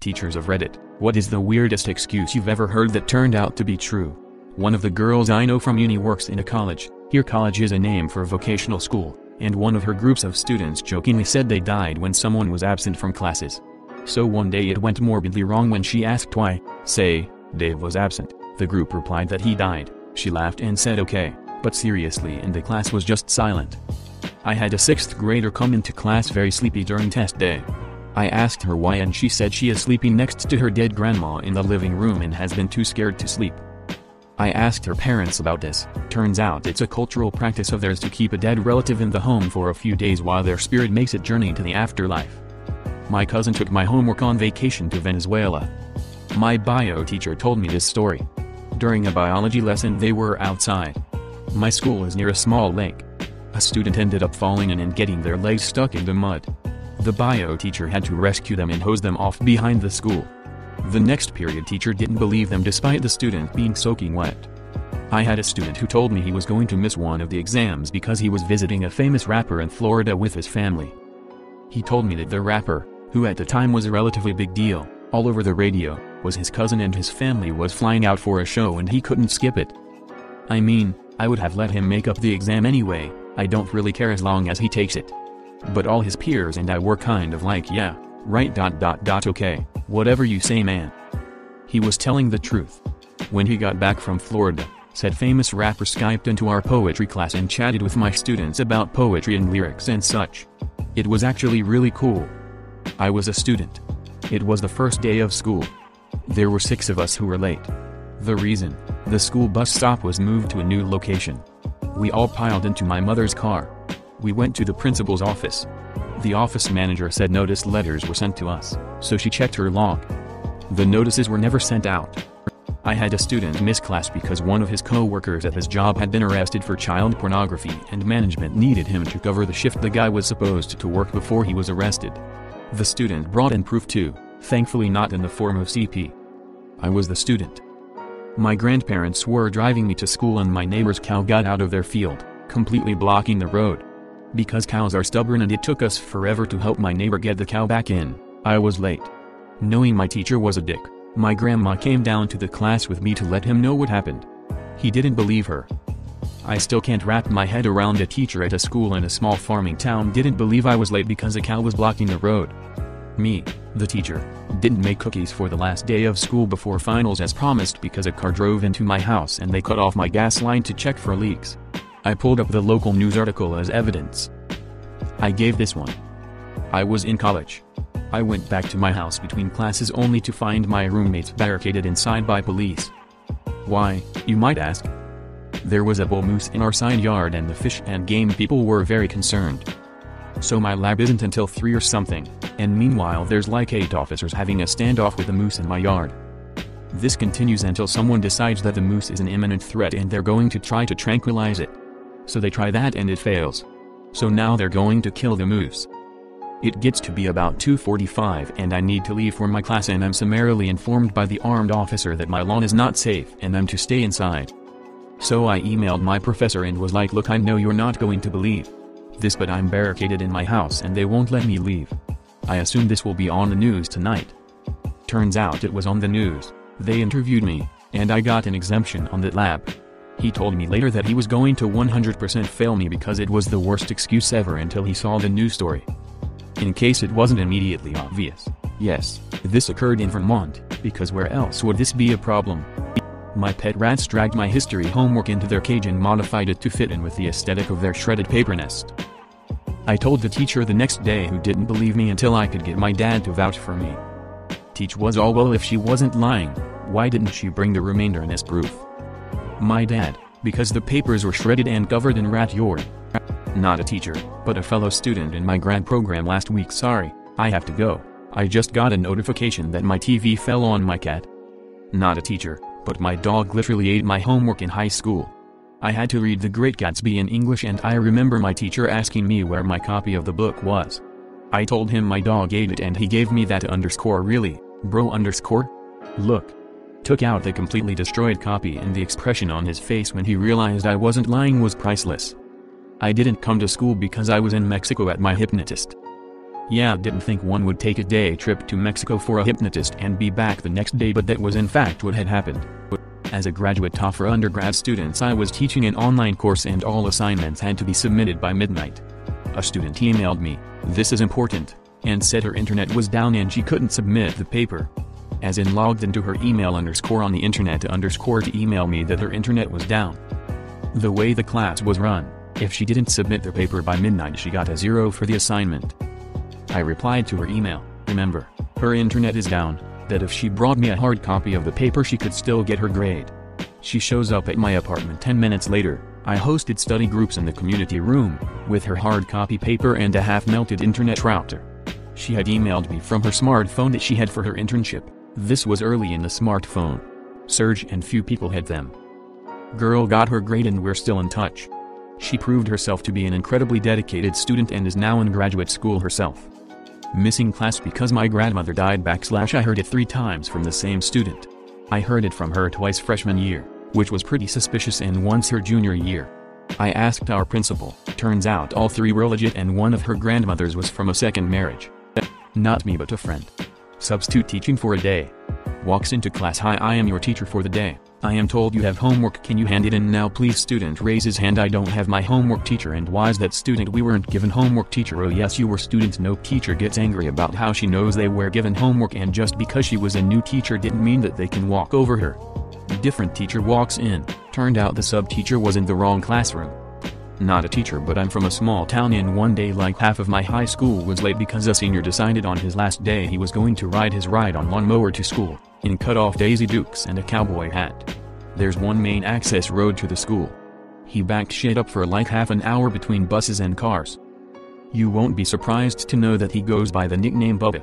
Teachers of Reddit, what is the weirdest excuse you've ever heard that turned out to be true? One of the girls I know from uni works in a college. Here, college is a name for a vocational school, and one of her groups of students jokingly said they died when someone was absent from classes. So one day it went morbidly wrong when she asked why. Say, Dave was absent. The group replied that he died. She laughed and said okay, but seriously, and the class was just silent. I had a 6th grader come into class very sleepy during test day. I asked her why, and she said she is sleeping next to her dead grandma in the living room and has been too scared to sleep. I asked her parents about this. Turns out it's a cultural practice of theirs to keep a dead relative in the home for a few days while their spirit makes its journey to the afterlife. My cousin took my homework on vacation to Venezuela. My bio teacher told me this story. During a biology lesson they were outside. My school is near a small lake. A student ended up falling in and getting their legs stuck in the mud. The bio teacher had to rescue them and hose them off behind the school. The next period teacher didn't believe them despite the student being soaking wet. I had a student who told me he was going to miss one of the exams because he was visiting a famous rapper in Florida with his family. He told me that the rapper, who at the time was a relatively big deal, all over the radio, was his cousin and his family was flying out for a show and he couldn't skip it. I mean, I would have let him make up the exam anyway, I don't really care as long as he takes it. But all his peers and I were kind of like, yeah, right. Okay, whatever you say, man. He was telling the truth. When he got back from Florida, said famous rapper Skyped into our poetry class and chatted with my students about poetry and lyrics and such. It was actually really cool. I was a student. It was the first day of school. There were 6 of us who were late. The reason? The school bus stop was moved to a new location. We all piled into my mother's car. We went to the principal's office. The office manager said notice letters were sent to us, so she checked her log. The notices were never sent out. I had a student miss class because one of his co-workers at his job had been arrested for child pornography and management needed him to cover the shift the guy was supposed to work before he was arrested. The student brought in proof too, thankfully not in the form of CP. I was the student. My grandparents were driving me to school and my neighbor's cow got out of their field, completely blocking the road. Because cows are stubborn and it took us forever to help my neighbor get the cow back in, I was late. Knowing my teacher was a dick, my grandma came down to the class with me to let him know what happened. He didn't believe her. I still can't wrap my head around a teacher at a school in a small farming town didn't believe I was late because a cow was blocking the road. Me, the teacher, didn't make cookies for the last day of school before finals as promised because a car drove into my house and they cut off my gas line to check for leaks. I pulled up the local news article as evidence. I gave this one. I was in college. I went back to my house between classes only to find my roommates barricaded inside by police. Why, you might ask? There was a bull moose in our side yard and the fish and game people were very concerned. So my lab isn't until 3 or something, and meanwhile there's like 8 officers having a standoff with a moose in my yard. This continues until someone decides that the moose is an imminent threat and they're going to try to tranquilize it. So they try that and it fails. So now they're going to kill the moose. It gets to be about 2:45 and I need to leave for my class and I'm summarily informed by the armed officer that my lawn is not safe and I'm to stay inside. So I emailed my professor and was like, look, I know you're not going to believe this, but I'm barricaded in my house and they won't let me leave. I assume this will be on the news tonight. Turns out it was on the news. They interviewed me, and I got an exemption on that lab. He told me later that he was going to 100% fail me because it was the worst excuse ever until he saw the news story. In case it wasn't immediately obvious, yes, this occurred in Vermont, because where else would this be a problem? My pet rats dragged my history homework into their cage and modified it to fit in with the aesthetic of their shredded paper nest. I told the teacher the next day, who didn't believe me until I could get my dad to vouch for me. Teach was all, well, if she wasn't lying, why didn't she bring the remainder as proof? My dad, because the papers were shredded and covered in rat urine. Not a teacher, but a fellow student in my grad program last week. Sorry, I have to go. I just got a notification that my TV fell on my cat. Not a teacher, but my dog literally ate my homework in high school. I had to read The Great Gatsby in English and I remember my teacher asking me where my copy of the book was. I told him my dog ate it and he gave me that underscore. Really, bro underscore? Look. Took out the completely destroyed copy and the expression on his face when he realized I wasn't lying was priceless. I didn't come to school because I was in Mexico at my hypnotist. Yeah, didn't think one would take a day trip to Mexico for a hypnotist and be back the next day, but that was in fact what had happened. As a graduate taught for undergrad students, I was teaching an online course and all assignments had to be submitted by midnight. A student emailed me, "This is important," and said her internet was down and she couldn't submit the paper. As in logged into her email on the internet to email me that her internet was down. The way the class was run, if she didn't submit the paper by midnight she got a 0 for the assignment. I replied to her email, "Remember, her internet is down, that if she brought me a hard copy of the paper she could still get her grade." She shows up at my apartment 10 minutes later. I hosted study groups in the community room, with her hard copy paper and a half-melted internet router. She had emailed me from her smartphone that she had for her internship. This was early in the smartphone surge and few people had them. Girl got her grade and we're still in touch. She proved herself to be an incredibly dedicated student and is now in graduate school herself. Missing class because my grandmother died / I heard it 3 times from the same student. I heard it from her twice freshman year, which was pretty suspicious, and once her junior year. I asked our principal, turns out all 3 were legit and one of her grandmothers was from a second marriage. Not me but a friend. Substitute teaching for a day. Walks into class, "Hi, I am your teacher for the day. I am told you have homework, can you hand it in now please?" Student raises hand, "I don't have my homework, teacher." "And why is that?" Student, "We weren't given homework, teacher." "Oh yes you were." Student, "No." Teacher gets angry about how she knows they were given homework and just because she was a new teacher didn't mean that they can walk over her. Different teacher walks in, turned out the sub-teacher was in the wrong classroom. Not a teacher but I'm from a small town and one day like half of my high school was late because a senior decided on his last day he was going to ride his ride on lawnmower to school, in cut-off Daisy Dukes and a cowboy hat. There's one main access road to the school. He backed shit up for like half an hour between buses and cars. You won't be surprised to know that he goes by the nickname Bubba.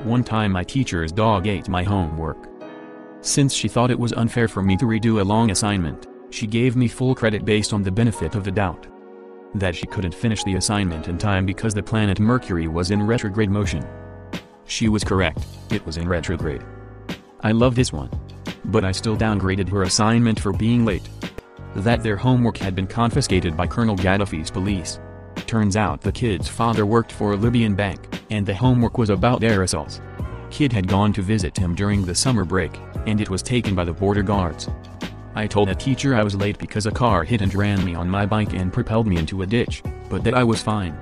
One time my teacher's dog ate my homework. Since she thought it was unfair for me to redo a long assignment, she gave me full credit based on the benefit of the doubt. That she couldn't finish the assignment in time because the planet Mercury was in retrograde motion. She was correct, it was in retrograde. I love this one. But I still downgraded her assignment for being late. That their homework had been confiscated by Colonel Gaddafi's police. Turns out the kid's father worked for a Libyan bank, and the homework was about aerosols. Kid had gone to visit him during the summer break, and it was taken by the border guards. I told the teacher I was late because a car hit and ran me on my bike and propelled me into a ditch, but that I was fine.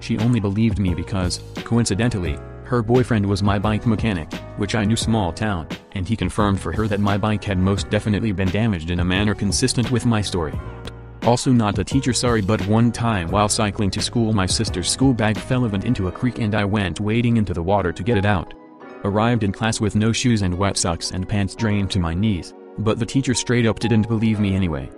She only believed me because, coincidentally, her boyfriend was my bike mechanic, which I knew, small town, and he confirmed for her that my bike had most definitely been damaged in a manner consistent with my story. Also not the teacher, sorry, but one time while cycling to school my sister's school bag fell into a creek and I went wading into the water to get it out. Arrived in class with no shoes and wet socks and pants drained to my knees, but the teacher straight up didn't believe me anyway.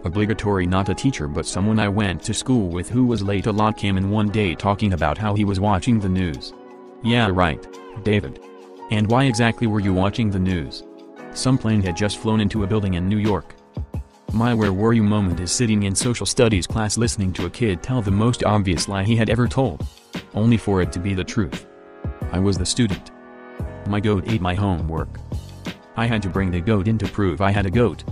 Obligatory, not a teacher but someone I went to school with who was late a lot, came in one day talking about how he was watching the news. Yeah right, David. And why exactly were you watching the news? Some plane had just flown into a building in New York. My where were you moment is sitting in social studies class listening to a kid tell the most obvious lie he had ever told. Only for it to be the truth. I was the student. My goat ate my homework. I had to bring the goat in to prove I had a goat.